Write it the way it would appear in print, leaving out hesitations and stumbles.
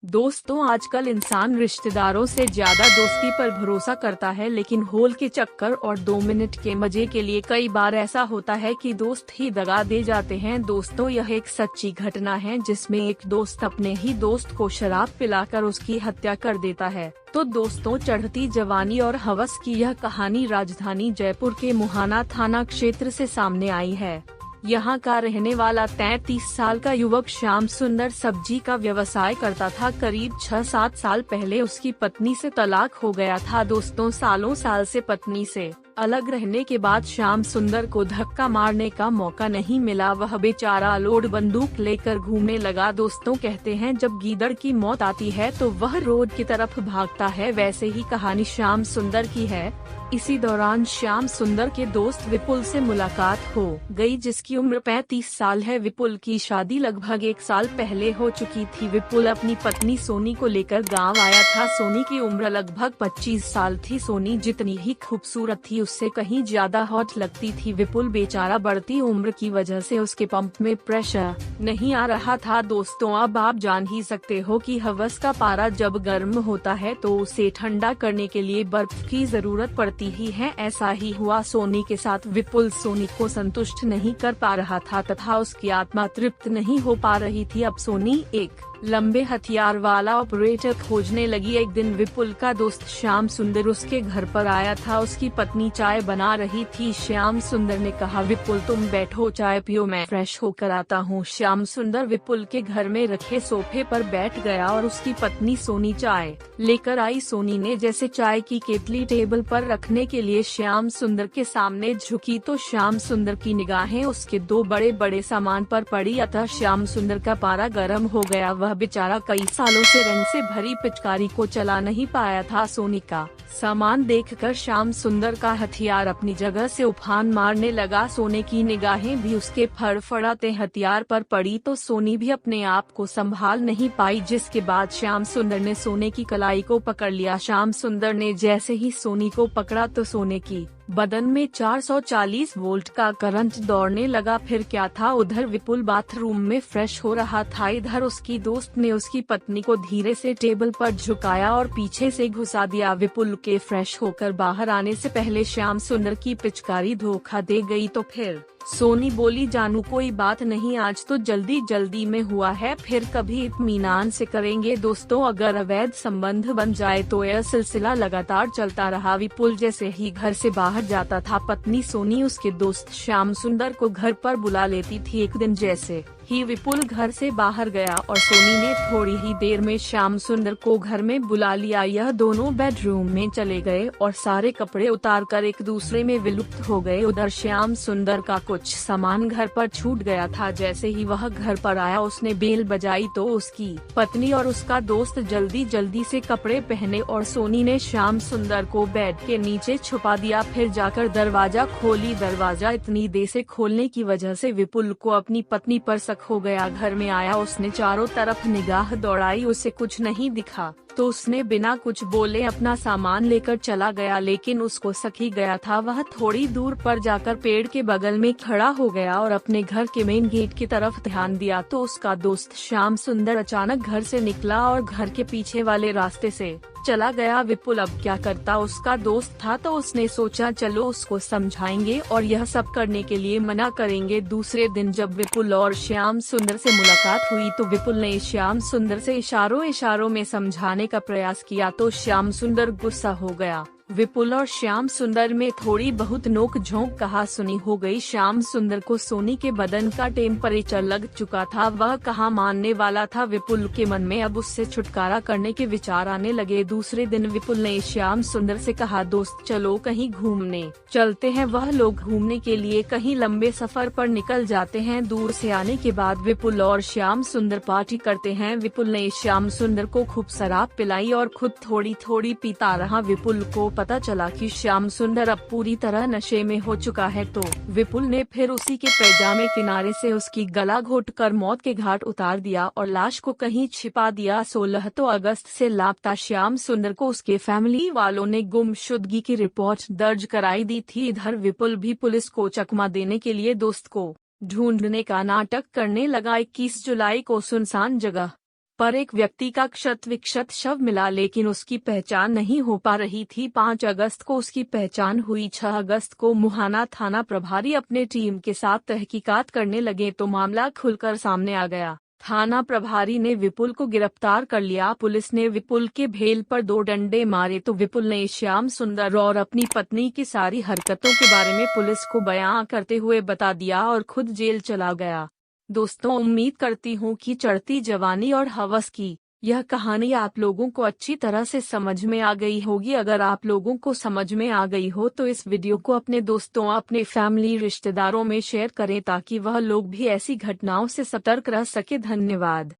दोस्तों, आजकल इंसान रिश्तेदारों से ज्यादा दोस्ती पर भरोसा करता है, लेकिन होल के चक्कर और 2 मिनट के मजे के लिए कई बार ऐसा होता है कि दोस्त ही दगा दे जाते हैं। दोस्तों, यह एक सच्ची घटना है जिसमें एक दोस्त अपने ही दोस्त को शराब पिलाकर उसकी हत्या कर देता है। तो दोस्तों, चढ़ती जवानी और हवस की यह कहानी राजधानी जयपुर के मुहाना थाना क्षेत्र से सामने आई है। यहाँ का रहने वाला 33 साल का युवक श्याम सुंदर सब्जी का व्यवसाय करता था। करीब 6-7 साल पहले उसकी पत्नी से तलाक हो गया था। दोस्तों, सालों साल से पत्नी से अलग रहने के बाद श्याम सुंदर को धक्का मारने का मौका नहीं मिला। वह बेचारा लोड बंदूक लेकर घूमने लगा। दोस्तों कहते हैं, जब गीदड़ की मौत आती है तो वह रोड की तरफ भागता है। वैसे ही कहानी श्याम सुंदर की है। इसी दौरान श्याम सुंदर के दोस्त विपुल से मुलाकात हो गई, जिसकी उम्र 35 साल है। विपुल की शादी लगभग 1 साल पहले हो चुकी थी। विपुल अपनी पत्नी सोनी को लेकर गांव आया था। सोनी की उम्र लगभग 25 साल थी। सोनी जितनी ही खूबसूरत थी, उससे कहीं ज्यादा हॉट लगती थी। विपुल बेचारा बढ़ती उम्र की वजह से उसके पंप में प्रेशर नहीं आ रहा था। दोस्तों, अब आप जान ही सकते हो कि हवस का पारा जब गर्म होता है तो उसे ठंडा करने के लिए बर्फ की जरूरत पड़ती ही है। ऐसा ही हुआ सोनी के साथ। विपुल सोनी को संतुष्ट नहीं कर पा रहा था तथा उसकी आत्मा तृप्त नहीं हो पा रही थी। अब सोनी एक लंबे हथियार वाला ऑपरेटर खोजने लगी। एक दिन विपुल का दोस्त श्याम सुंदर उसके घर पर आया था। उसकी पत्नी चाय बना रही थी। श्याम सुंदर ने कहा, विपुल तुम बैठो, चाय पियो, मैं फ्रेश होकर आता हूँ। श्याम सुंदर विपुल के घर में रखे सोफे पर बैठ गया और उसकी पत्नी सोनी चाय लेकर आई। सोनी ने जैसे चाय की केतली टेबल पर रखने के लिए श्याम सुंदर के सामने झुकी तो श्याम सुंदर की निगाहें उसके 2 बड़े बड़े सामान पर पड़ी। अतः श्याम सुंदर का पारा गर्म हो गया। वह बेचारा कई सालों से रंग से भरी पिचकारी को चला नहीं पाया था। सोनी का सामान देखकर श्याम सुंदर का हथियार अपनी जगह से उफान मारने लगा। सोनी की निगाहें भी उसके फड़फड़ाते हथियार पर पड़ी तो सोनी भी अपने आप को संभाल नहीं पाई, जिसके बाद श्याम सुंदर ने सोनी की कलाई को पकड़ लिया। श्याम सुंदर ने जैसे ही सोनी को पकड़ा तो सोनी की बदन में 440 वोल्ट का करंट दौड़ने लगा। फिर क्या था, उधर विपुल बाथरूम में फ्रेश हो रहा था। इधर उसकी दोस्त ने उसकी पत्नी को धीरे से टेबल पर झुकाया और पीछे से घुसा दिया। विपुल के फ्रेश होकर बाहर आने से पहले श्याम सुंदर की पिचकारी धोखा दे गई। तो फिर सोनी बोली, जानू कोई बात नहीं, आज तो जल्दी जल्दी में हुआ है, फिर कभी इत्मीनान से करेंगे। दोस्तों, अगर अवैध संबंध बन जाए तो यह सिलसिला लगातार चलता रहा। विपुल जैसे ही घर से बाहर जाता था, पत्नी सोनी उसके दोस्त श्याम सुंदर को घर पर बुला लेती थी। एक दिन जैसे ही विपुल घर से बाहर गया और सोनी ने थोड़ी ही देर में श्याम सुंदर को घर में बुला लिया। यह दोनों बेडरूम में चले गए और सारे कपड़े उतारकर एक दूसरे में विलुप्त हो गए। उधर श्याम सुंदर का कुछ सामान घर पर छूट गया था। जैसे ही वह घर पर आया, उसने बेल बजाई तो उसकी पत्नी और उसका दोस्त जल्दी जल्दी से कपड़े पहने और सोनी ने श्याम सुंदर को बेड के नीचे छुपा दिया। फिर जाकर दरवाजा खोली। दरवाजा इतनी देर से खोलने की वजह से विपुल को अपनी पत्नी पर हो गया। घर में आया, उसने चारों तरफ निगाह दौड़ाई, उसे कुछ नहीं दिखा तो उसने बिना कुछ बोले अपना सामान लेकर चला गया। लेकिन उसको शक ही गया था। वह थोड़ी दूर पर जाकर पेड़ के बगल में खड़ा हो गया और अपने घर के मेन गेट की तरफ ध्यान दिया तो उसका दोस्त श्याम सुंदर अचानक घर से निकला और घर के पीछे वाले रास्ते से चला गया। विपुल अब क्या करता, उसका दोस्त था तो उसने सोचा चलो उसको समझाएंगे और यह सब करने के लिए मना करेंगे। दूसरे दिन जब विपुल और श्याम सुंदर से मुलाकात हुई तो विपुल ने श्याम सुंदर से इशारों में समझाने का प्रयास किया तो श्याम सुंदर गुस्सा हो गया। विपुल और श्याम सुंदर में थोड़ी बहुत नोक झोंक कहा सुनी हो गई। श्याम सुंदर को सोनी के बदन का टेम्परेचर लग चुका था। वह कहाँ मानने वाला था। विपुल के मन में अब उससे छुटकारा करने के विचार आने लगे। दूसरे दिन विपुल ने श्याम सुंदर से कहा, दोस्त चलो कहीं घूमने चलते हैं। वह लोग घूमने के लिए कहीं लंबे सफर पर निकल जाते हैं। दूर से आने के बाद विपुल और श्याम सुंदर पार्टी करते हैं। विपुल ने श्याम सुंदर को खूब शराब पिलाई और खुद थोड़ी थोड़ी पीता रहा। विपुल को पता चला कि श्याम सुंदर अब पूरी तरह नशे में हो चुका है तो विपुल ने फिर उसी के पैजामे किनारे से उसकी गला घोटकर मौत के घाट उतार दिया और लाश को कहीं छिपा दिया। 16 अगस्त से लापता श्याम सुंदर को उसके फैमिली वालों ने गुमशुदगी की रिपोर्ट दर्ज कराई दी थी। इधर विपुल भी पुलिस को चकमा देने के लिए दोस्त को ढूंढने का नाटक करने लगा। 21 जुलाई को सुनसान जगह पर एक व्यक्ति का क्षत विक्षत शव मिला, लेकिन उसकी पहचान नहीं हो पा रही थी। 5 अगस्त को उसकी पहचान हुई। 6 अगस्त को मुहाना थाना प्रभारी अपने टीम के साथ तहकीकात करने लगे तो मामला खुलकर सामने आ गया। थाना प्रभारी ने विपुल को गिरफ्तार कर लिया। पुलिस ने विपुल के भेल पर 2 डंडे मारे तो विपुल ने श्याम सुंदर और अपनी पत्नी की सारी हरकतों के बारे में पुलिस को बयां करते हुए बता दिया और खुद जेल चला गया। दोस्तों, उम्मीद करती हूँ कि चढ़ती जवानी और हवस की यह कहानी आप लोगों को अच्छी तरह से समझ में आ गई होगी। अगर आप लोगों को समझ में आ गई हो तो इस वीडियो को अपने दोस्तों, अपने फैमिली, रिश्तेदारों में शेयर करें ताकि वह लोग भी ऐसी घटनाओं से सतर्क रह सके। धन्यवाद।